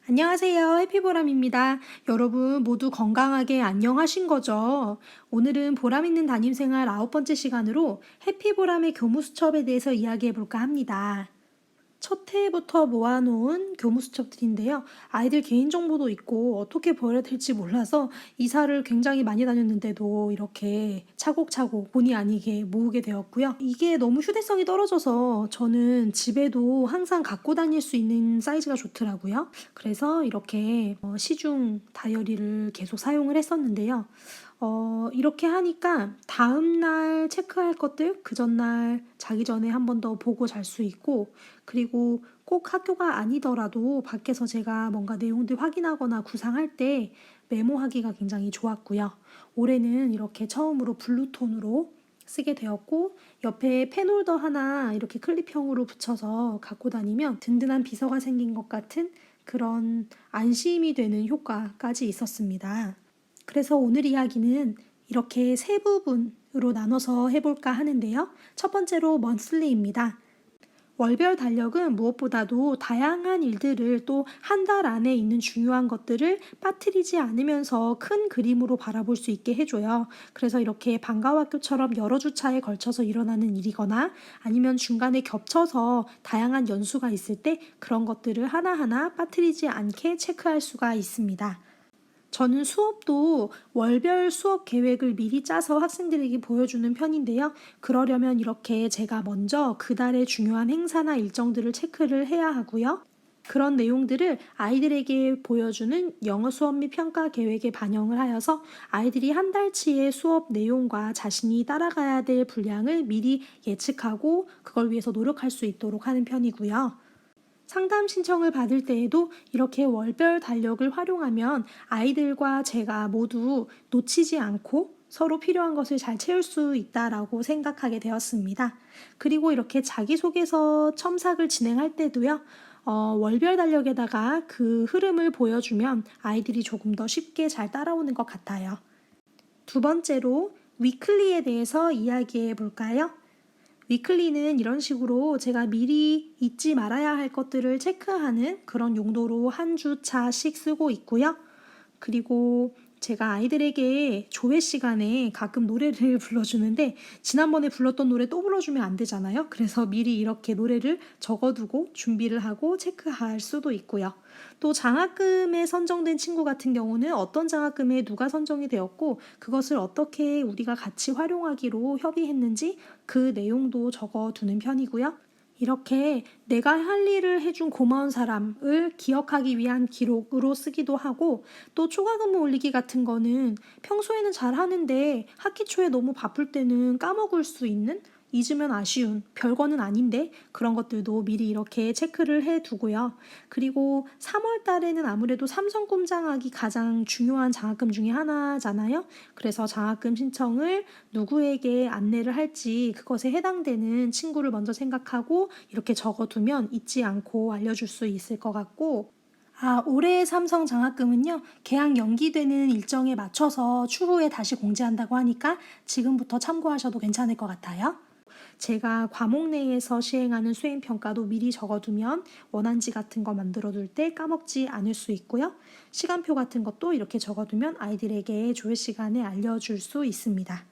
안녕하세요. 해피보람입니다. 여러분 모두 건강하게 안녕하신 거죠? 오늘은 보람 있는 담임생활 9번째 시간으로 해피보람의 교무수첩에 대해서 이야기해 볼까 합니다. 첫 해부터 모아놓은 교무수첩들인데요. 아이들 개인정보도 있고 어떻게 버려야 될지 몰라서 이사를 굉장히 많이 다녔는데도 이렇게 차곡차곡 본의 아니게 모으게 되었고요. 이게 너무 휴대성이 떨어져서 저는 집에도 항상 갖고 다닐 수 있는 사이즈가 좋더라고요. 그래서 이렇게 시중 다이어리를 계속 사용을 했었는데요. 이렇게 하니까 다음날 체크할 것들 그 전날 자기 전에 한 번 더 보고 잘 수 있고, 그리고 꼭 학교가 아니더라도 밖에서 제가 뭔가 내용들 확인하거나 구상할 때 메모하기가 굉장히 좋았고요. 올해는 이렇게 처음으로 블루톤으로 쓰게 되었고, 옆에 펜홀더 하나 이렇게 클립형으로 붙여서 갖고 다니면 든든한 비서가 생긴 것 같은 그런 안심이 되는 효과까지 있었습니다. 그래서 오늘 이야기는 이렇게 세 부분으로 나눠서 해볼까 하는데요. 첫 번째로 먼슬리입니다. 월별 달력은 무엇보다도 다양한 일들을 또 한 달 안에 있는 중요한 것들을 빠뜨리지 않으면서 큰 그림으로 바라볼 수 있게 해줘요. 그래서 이렇게 방과후 학교처럼 여러 주차에 걸쳐서 일어나는 일이거나 아니면 중간에 겹쳐서 다양한 연수가 있을 때 그런 것들을 하나하나 빠뜨리지 않게 체크할 수가 있습니다. 저는 수업도 월별 수업 계획을 미리 짜서 학생들에게 보여주는 편인데요. 그러려면 이렇게 제가 먼저 그달의 중요한 행사나 일정들을 체크를 해야 하고요. 그런 내용들을 아이들에게 보여주는 영어 수업 및 평가 계획에 반영을 하여서 아이들이 한 달치의 수업 내용과 자신이 따라가야 될 분량을 미리 예측하고 그걸 위해서 노력할 수 있도록 하는 편이고요. 상담 신청을 받을 때에도 이렇게 월별 달력을 활용하면 아이들과 제가 모두 놓치지 않고 서로 필요한 것을 잘 채울 수 있다라고 생각하게 되었습니다. 그리고 이렇게 자기소개서 첨삭을 진행할 때도요, 월별 달력에다가 그 흐름을 보여주면 아이들이 조금 더 쉽게 잘 따라오는 것 같아요. 두 번째로 위클리에 대해서 이야기해 볼까요? 위클리는 이런 식으로 제가 미리 잊지 말아야 할 것들을 체크하는 그런 용도로 한 주차씩 쓰고 있고요. 그리고 제가 아이들에게 조회 시간에 가끔 노래를 불러주는데 지난번에 불렀던 노래 또 불러주면 안 되잖아요. 그래서 미리 이렇게 노래를 적어두고 준비를 하고 체크할 수도 있고요. 또 장학금에 선정된 친구 같은 경우는 어떤 장학금에 누가 선정이 되었고 그것을 어떻게 우리가 같이 활용하기로 협의했는지 그 내용도 적어두는 편이고요. 이렇게 내가 할 일을 해준 고마운 사람을 기억하기 위한 기록으로 쓰기도 하고, 또 초과근무 올리기 같은 거는 평소에는 잘 하는데 학기 초에 너무 바쁠 때는 까먹을 수 있는, 잊으면 아쉬운, 별거는 아닌데 그런 것들도 미리 이렇게 체크를 해 두고요. 그리고 3월 달에는 아무래도 삼성 꿈장학이 가장 중요한 장학금 중에 하나잖아요. 그래서 장학금 신청을 누구에게 안내를 할지 그것에 해당되는 친구를 먼저 생각하고 이렇게 적어두면 잊지 않고 알려줄 수 있을 것 같고, 올해의 삼성 장학금은요, 개학 연기되는 일정에 맞춰서 추후에 다시 공지한다고 하니까 지금부터 참고하셔도 괜찮을 것 같아요. 제가 과목 내에서 시행하는 수행평가도 미리 적어두면 원안지 같은 거 만들어둘 때 까먹지 않을 수 있고요. 시간표 같은 것도 이렇게 적어두면 아이들에게 조회 시간에 알려줄 수 있습니다.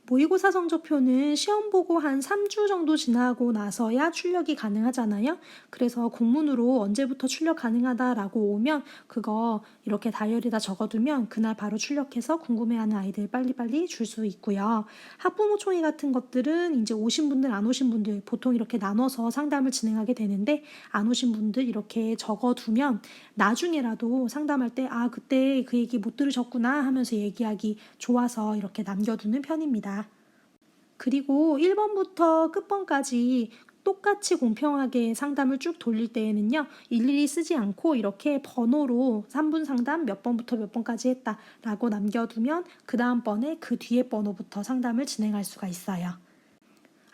모의고사 성적표는 시험 보고 한 3주 정도 지나고 나서야 출력이 가능하잖아요. 그래서 공문으로 언제부터 출력 가능하다라고 오면 그거 이렇게 다이어리에다 적어두면 그날 바로 출력해서 궁금해하는 아이들 빨리빨리 줄 수 있고요. 학부모 총회 같은 것들은 이제 오신 분들 안 오신 분들 보통 이렇게 나눠서 상담을 진행하게 되는데, 안 오신 분들 이렇게 적어두면 나중에라도 상담할 때 그때 그 얘기 못 들으셨구나 하면서 얘기하기 좋아서 이렇게 남겨두는 편입니다. 그리고 1번부터 끝번까지 똑같이 공평하게 상담을 쭉 돌릴 때에는요, 일일이 쓰지 않고 이렇게 번호로 3분 상담 몇 번부터 몇 번까지 했다라고 남겨두면 그 다음번에 그 뒤에 번호부터 상담을 진행할 수가 있어요.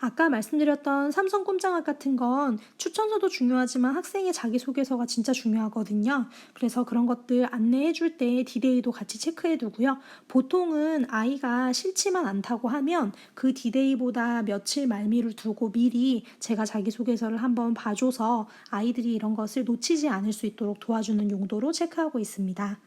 아까 말씀드렸던 삼성 꼼장학 같은 건 추천서도 중요하지만 학생의 자기소개서가 진짜 중요하거든요. 그래서 그런 것들 안내해 줄 때 디데이도 같이 체크해 두고요. 보통은 아이가 싫지만 않다고 하면 그 디데이보다 며칠 말미를 두고 미리 제가 자기소개서를 한번 봐줘서 아이들이 이런 것을 놓치지 않을 수 있도록 도와주는 용도로 체크하고 있습니다.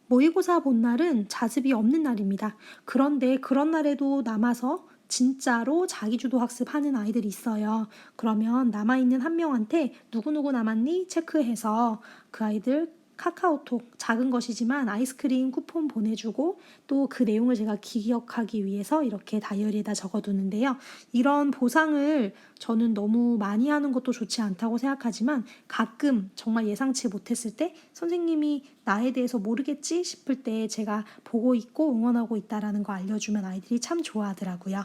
모의고사 본 날은 자습이 없는 날입니다. 그런데 그런 날에도 남아서 진짜로 자기주도 학습하는 아이들이 있어요. 그러면 남아있는 한 명한테 누구누구 남았니? 체크해서 그 아이들 카카오톡 작은 것이지만 아이스크림 쿠폰 보내주고 또 그 내용을 제가 기억하기 위해서 이렇게 다이어리에다 적어두는데요. 이런 보상을 저는 너무 많이 하는 것도 좋지 않다고 생각하지만 가끔 정말 예상치 못했을 때 선생님이 나에 대해서 모르겠지 싶을 때 제가 보고 있고 응원하고 있다라는 거 알려주면 아이들이 참 좋아하더라고요.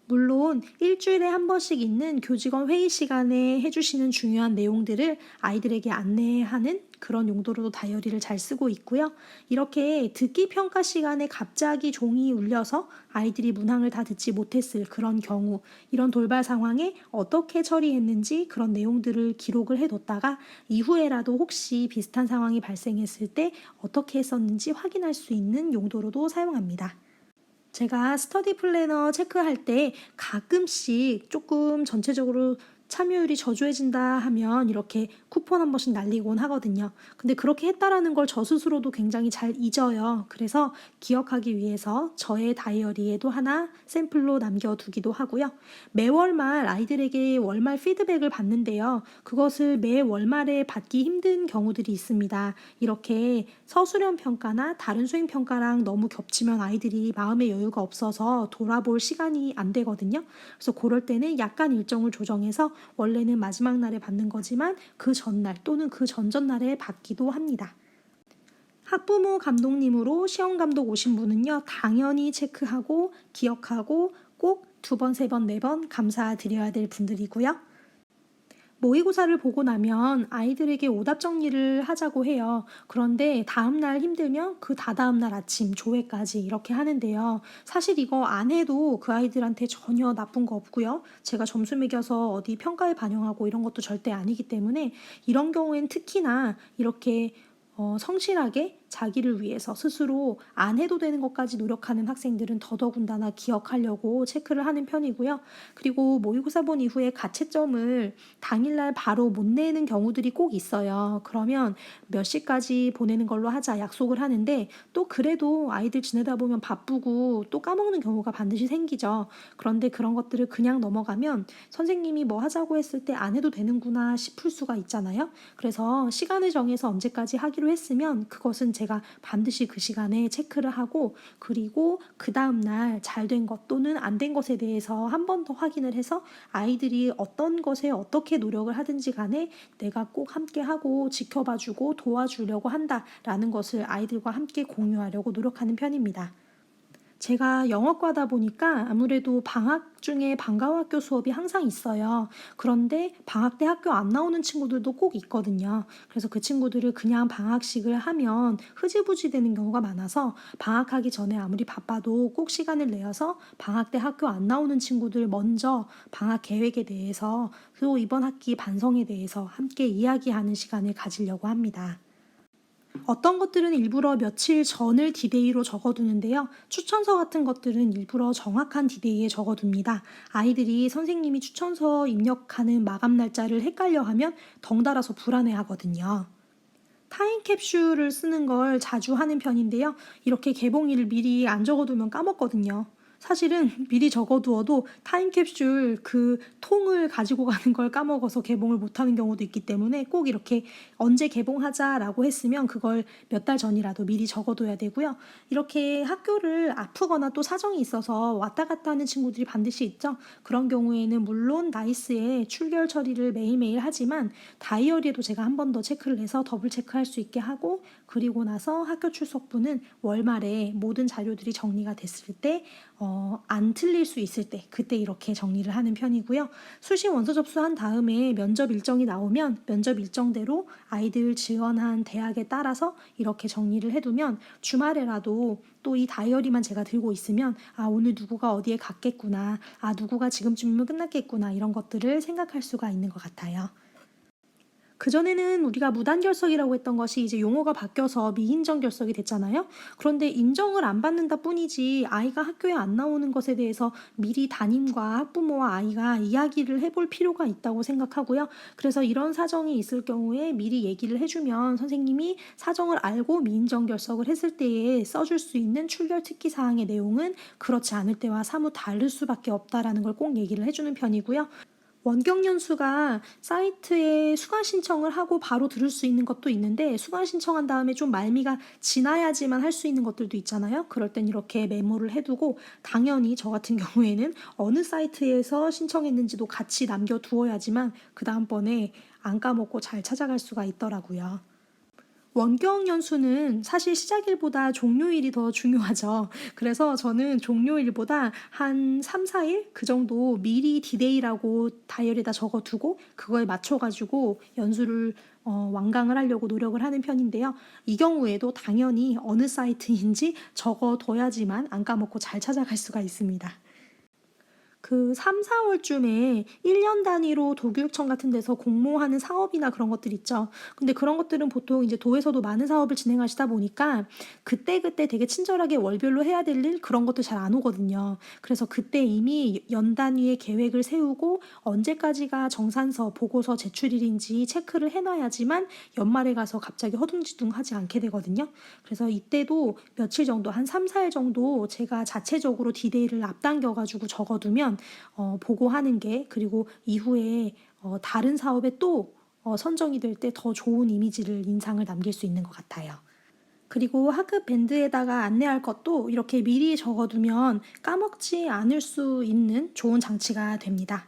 물론 일주일에 한 번씩 있는 교직원 회의 시간에 해주시는 중요한 내용들을 아이들에게 안내하는 그런 용도로도 다이어리를 잘 쓰고 있고요. 이렇게 듣기 평가 시간에 갑자기 종이 울려서 아이들이 문항을 다 듣지 못했을 그런 경우, 이런 돌발 상황에 어떻게 처리했는지 그런 내용들을 기록을 해뒀다가 이후에라도 혹시 비슷한 상황이 발생했을 때 어떻게 했었는지 확인할 수 있는 용도로도 사용합니다. 제가 스터디 플래너 체크할 때 가끔씩 조금 전체적으로 참여율이 저조해진다 하면 이렇게 쿠폰 한 번씩 날리곤 하거든요. 근데 그렇게 했다라는 걸 저 스스로도 굉장히 잘 잊어요. 그래서 기억하기 위해서 저의 다이어리에도 하나 샘플로 남겨두기도 하고요. 매월 말 아이들에게 월말 피드백을 받는데요. 그것을 매 월말에 받기 힘든 경우들이 있습니다. 이렇게 서술형 평가나 다른 수행 평가랑 너무 겹치면 아이들이 마음의 여유가 없어서 돌아볼 시간이 안 되거든요. 그래서 그럴 때는 약간 일정을 조정해서 원래는 마지막 날에 받는 거지만 그 전날 또는 그 전전날에 받기도 합니다. 학부모 감독님으로 시험 감독 오신 분은요, 당연히 체크하고 기억하고 꼭 2번, 3번, 4번 감사드려야 될 분들이고요. 모의고사를 보고 나면 아이들에게 오답 정리를 하자고 해요. 그런데 다음날 힘들면 그 다다음날 아침 조회까지 이렇게 하는데요. 사실 이거 안 해도 그 아이들한테 전혀 나쁜 거 없고요. 제가 점수 매겨서 어디 평가에 반영하고 이런 것도 절대 아니기 때문에 이런 경우엔 특히나 이렇게 성실하게 자기를 위해서 스스로 안 해도 되는 것까지 노력하는 학생들은 더더군다나 기억하려고 체크를 하는 편이고요. 그리고 모의고사 본 이후에 가채점을 당일날 바로 못 내는 경우들이 꼭 있어요. 그러면 몇 시까지 보내는 걸로 하자 약속을 하는데 또 그래도 아이들 지내다 보면 바쁘고 또 까먹는 경우가 반드시 생기죠. 그런데 그런 것들을 그냥 넘어가면 선생님이 뭐 하자고 했을 때 안 해도 되는구나 싶을 수가 있잖아요. 그래서 시간을 정해서 언제까지 하기로 했으면 그것은 제가 반드시 그 시간에 체크를 하고 그리고 그 다음날 잘 된 것 또는 안 된 것에 대해서 한 번 더 확인을 해서 아이들이 어떤 것에 어떻게 노력을 하든지 간에 내가 꼭 함께 하고 지켜봐주고 도와주려고 한다라는 것을 아이들과 함께 공유하려고 노력하는 편입니다. 제가 영어과다 보니까 아무래도 방학 중에 방과후 학교 수업이 항상 있어요. 그런데 방학 때 학교 안 나오는 친구들도 꼭 있거든요. 그래서 그 친구들을 그냥 방학식을 하면 흐지부지 되는 경우가 많아서 방학하기 전에 아무리 바빠도 꼭 시간을 내어서 방학 때 학교 안 나오는 친구들 먼저 방학 계획에 대해서 또 이번 학기 반성에 대해서 함께 이야기하는 시간을 가지려고 합니다. 어떤 것들은 일부러 며칠 전을 디데이로 적어두는데요. 추천서 같은 것들은 일부러 정확한 디데이에 적어둡니다. 아이들이 선생님이 추천서 입력하는 마감 날짜를 헷갈려하면 덩달아서 불안해하거든요. 타임캡슐을 쓰는 걸 자주 하는 편인데요. 이렇게 개봉일을 미리 안 적어두면 까먹거든요. 사실은 미리 적어두어도 타임캡슐 그 통을 가지고 가는 걸 까먹어서 개봉을 못하는 경우도 있기 때문에 꼭 이렇게 언제 개봉하자라고 했으면 그걸 몇 달 전이라도 미리 적어둬야 되고요. 이렇게 학교를 아프거나 또 사정이 있어서 왔다 갔다 하는 친구들이 반드시 있죠. 그런 경우에는 물론 나이스에 출결 처리를 매일매일 하지만 다이어리에도 제가 한 번 더 체크를 해서 더블 체크할 수 있게 하고 그리고 나서 학교 출석부는 월말에 모든 자료들이 정리가 됐을 때 안 틀릴 수 있을 때 그때 이렇게 정리를 하는 편이고요. 수시 원서 접수한 다음에 면접 일정이 나오면 면접 일정대로 아이들 지원한 대학에 따라서 이렇게 정리를 해두면 주말에라도 또 이 다이어리만 제가 들고 있으면 오늘 누구가 어디에 갔겠구나, 누구가 지금쯤이면 끝났겠구나, 이런 것들을 생각할 수가 있는 것 같아요. 그전에는 우리가 무단결석이라고 했던 것이 이제 용어가 바뀌어서 미인정결석이 됐잖아요. 그런데 인정을 안 받는다 뿐이지 아이가 학교에 안 나오는 것에 대해서 미리 담임과 학부모와 아이가 이야기를 해볼 필요가 있다고 생각하고요. 그래서 이런 사정이 있을 경우에 미리 얘기를 해주면 선생님이 사정을 알고 미인정결석을 했을 때에 써줄 수 있는 출결 특기사항의 내용은 그렇지 않을 때와 사뭇 다를 수밖에 없다라는 걸 꼭 얘기를 해주는 편이고요. 원격연수가 사이트에 수강 신청을 하고 바로 들을 수 있는 것도 있는데 수강 신청한 다음에 좀 말미가 지나야지만 할 수 있는 것들도 있잖아요. 그럴 땐 이렇게 메모를 해두고 당연히 저 같은 경우에는 어느 사이트에서 신청했는지도 같이 남겨두어야지만 그 다음번에 안 까먹고 잘 찾아갈 수가 있더라고요. 원격 연수는 사실 시작일보다 종료일이 더 중요하죠. 그래서 저는 종료일보다 한 3, 4일 그 정도 미리 디데이라고 다이어리에다 적어두고 그거에 맞춰가지고 연수를 완강을 하려고 노력을 하는 편인데요. 이 경우에도 당연히 어느 사이트인지 적어둬야지만 안 까먹고 잘 찾아갈 수가 있습니다. 그 3, 4월쯤에 1년 단위로 도교육청 같은 데서 공모하는 사업이나 그런 것들 있죠. 근데 그런 것들은 보통 이제 도에서도 많은 사업을 진행하시다 보니까 그때그때 되게 친절하게 월별로 해야 될 일 그런 것도 잘 안 오거든요. 그래서 그때 이미 연 단위의 계획을 세우고 언제까지가 정산서, 보고서 제출일인지 체크를 해놔야지만 연말에 가서 갑자기 허둥지둥 하지 않게 되거든요. 그래서 이때도 며칠 정도, 한 3, 4일 정도 제가 자체적으로 디데이를 앞당겨가지고 적어두면 보고하는 게 그리고 이후에 다른 사업에 또 선정이 될 때 더 좋은 이미지를 인상을 남길 수 있는 것 같아요. 그리고 학급 밴드에다가 안내할 것도 이렇게 미리 적어두면 까먹지 않을 수 있는 좋은 장치가 됩니다.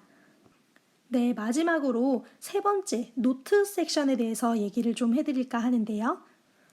네, 마지막으로 세 번째 노트 섹션에 대해서 얘기를 좀 해드릴까 하는데요.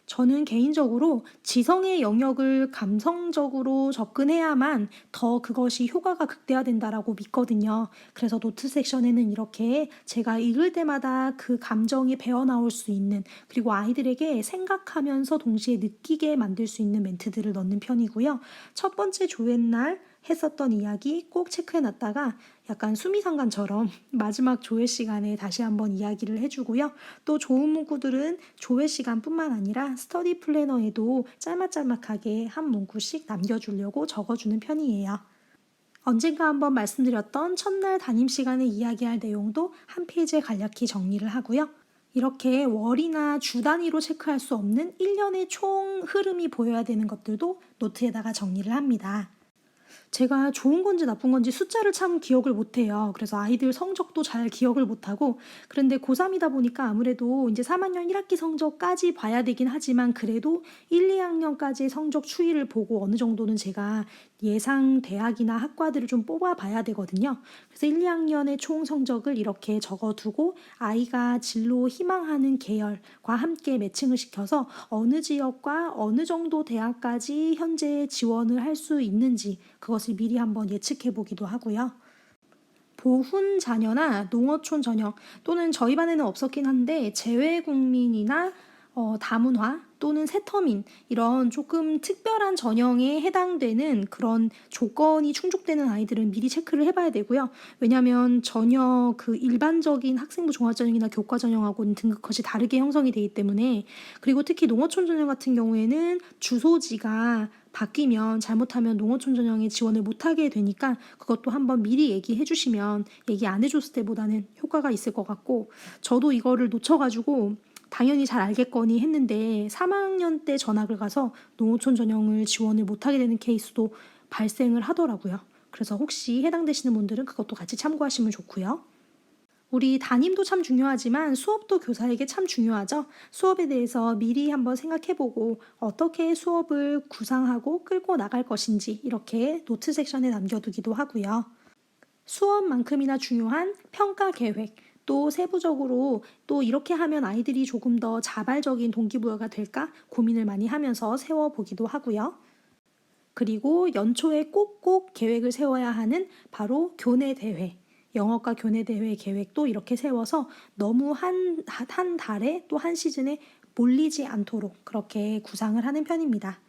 저는 개인적으로 지성의 영역을 감성적으로 접근해야만 더 그것이 효과가 극대화된다라고 믿거든요. 그래서 노트 섹션에는 이렇게 제가 읽을 때마다 그 감정이 배어나올 수 있는 그리고 아이들에게 생각하면서 동시에 느끼게 만들 수 있는 멘트들을 넣는 편이고요. 첫 번째 조회 날 했었던 이야기 꼭 체크해놨다가 약간 수미상관처럼 마지막 조회 시간에 다시 한번 이야기를 해주고요. 또 좋은 문구들은 조회 시간뿐만 아니라 스터디 플래너에도 짤막짤막하게 한 문구씩 남겨주려고 적어주는 편이에요. 언젠가 한번 말씀드렸던 첫날 담임 시간에 이야기할 내용도 한 페이지에 간략히 정리를 하고요. 이렇게 월이나 주 단위로 체크할 수 없는 1년의 총 흐름이 보여야 되는 것들도 노트에다가 정리를 합니다. 제가 좋은 건지 나쁜 건지 숫자를 참 기억을 못해요. 그래서 아이들 성적도 잘 기억을 못하고 그런데 고3이다 보니까 아무래도 이제 3학년 1학기 성적까지 봐야 되긴 하지만 그래도 1, 2학년까지의 성적 추이를 보고 어느 정도는 제가 예상 대학이나 학과들을 좀 뽑아봐야 되거든요. 그래서 1, 2학년의 총 성적을 이렇게 적어두고 아이가 진로 희망하는 계열과 함께 매칭을 시켜서 어느 지역과 어느 정도 대학까지 현재 지원을 할 수 있는지 그것을 미리 한번 예측해 보기도 하고요. 보훈 자녀나 농어촌 전형 또는 저희 반에는 없었긴 한데 재외국민이나 다문화 또는 세터민 이런 조금 특별한 전형에 해당되는 그런 조건이 충족되는 아이들은 미리 체크를 해봐야 되고요. 왜냐하면 전혀 그 일반적인 학생부 종합전형이나 교과전형하고는 등급컷이 다르게 형성이 되기 때문에 그리고 특히 농어촌 전형 같은 경우에는 주소지가 바뀌면 잘못하면 농어촌 전형에 지원을 못하게 되니까 그것도 한번 미리 얘기해 주시면 얘기 안 해줬을 때보다는 효과가 있을 것 같고 저도 이거를 놓쳐가지고 당연히 잘 알겠거니 했는데 3학년 때 전학을 가서 농어촌 전형을 지원을 못하게 되는 케이스도 발생을 하더라고요. 그래서 혹시 해당되시는 분들은 그것도 같이 참고하시면 좋고요. 우리 담임도 참 중요하지만 수업도 교사에게 참 중요하죠. 수업에 대해서 미리 한번 생각해보고 어떻게 수업을 구상하고 끌고 나갈 것인지 이렇게 노트 섹션에 남겨두기도 하고요. 수업만큼이나 중요한 평가 계획, 또 세부적으로 또 이렇게 하면 아이들이 조금 더 자발적인 동기부여가 될까 고민을 많이 하면서 세워보기도 하고요. 그리고 연초에 꼭꼭 계획을 세워야 하는 바로 교내 대회, 영어과 교내 대회 계획도 이렇게 세워서 너무 한 달에 또 한 시즌에 몰리지 않도록 그렇게 구상을 하는 편입니다.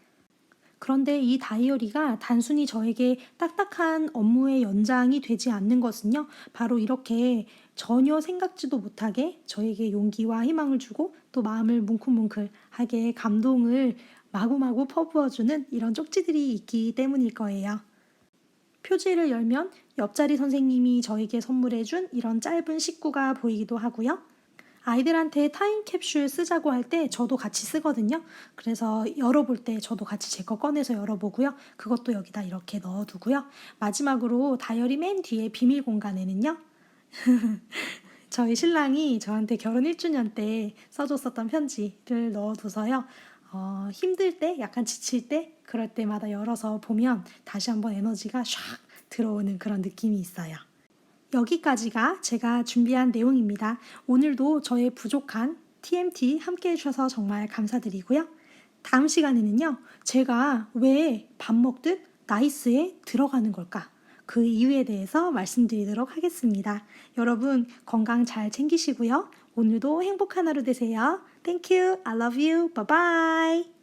그런데 이 다이어리가 단순히 저에게 딱딱한 업무의 연장이 되지 않는 것은요, 바로 이렇게 전혀 생각지도 못하게 저에게 용기와 희망을 주고 또 마음을 뭉클뭉클하게 감동을 마구마구 퍼부어주는 이런 쪽지들이 있기 때문일 거예요. 표지를 열면 옆자리 선생님이 저에게 선물해준 이런 짧은 식구가 보이기도 하고요. 아이들한테 타임캡슐 쓰자고 할 때 저도 같이 쓰거든요. 그래서 열어볼 때 저도 같이 제 거 꺼내서 열어보고요. 그것도 여기다 이렇게 넣어두고요. 마지막으로 다이어리 맨 뒤에 비밀 공간에는요. 저희 신랑이 저한테 결혼 1주년 때 써줬었던 편지를 넣어둬서요. 힘들 때, 약간 지칠 때, 그럴 때마다 열어서 보면 다시 한번 에너지가 샥 들어오는 그런 느낌이 있어요. 여기까지가 제가 준비한 내용입니다. 오늘도 저의 부족한 TMT 함께 해주셔서 정말 감사드리고요. 다음 시간에는요, 제가 왜 밥 먹듯 나이스에 들어가는 걸까? 그 이유에 대해서 말씀드리도록 하겠습니다. 여러분 건강 잘 챙기시고요. 오늘도 행복한 하루 되세요. Thank you. I love you. Bye bye.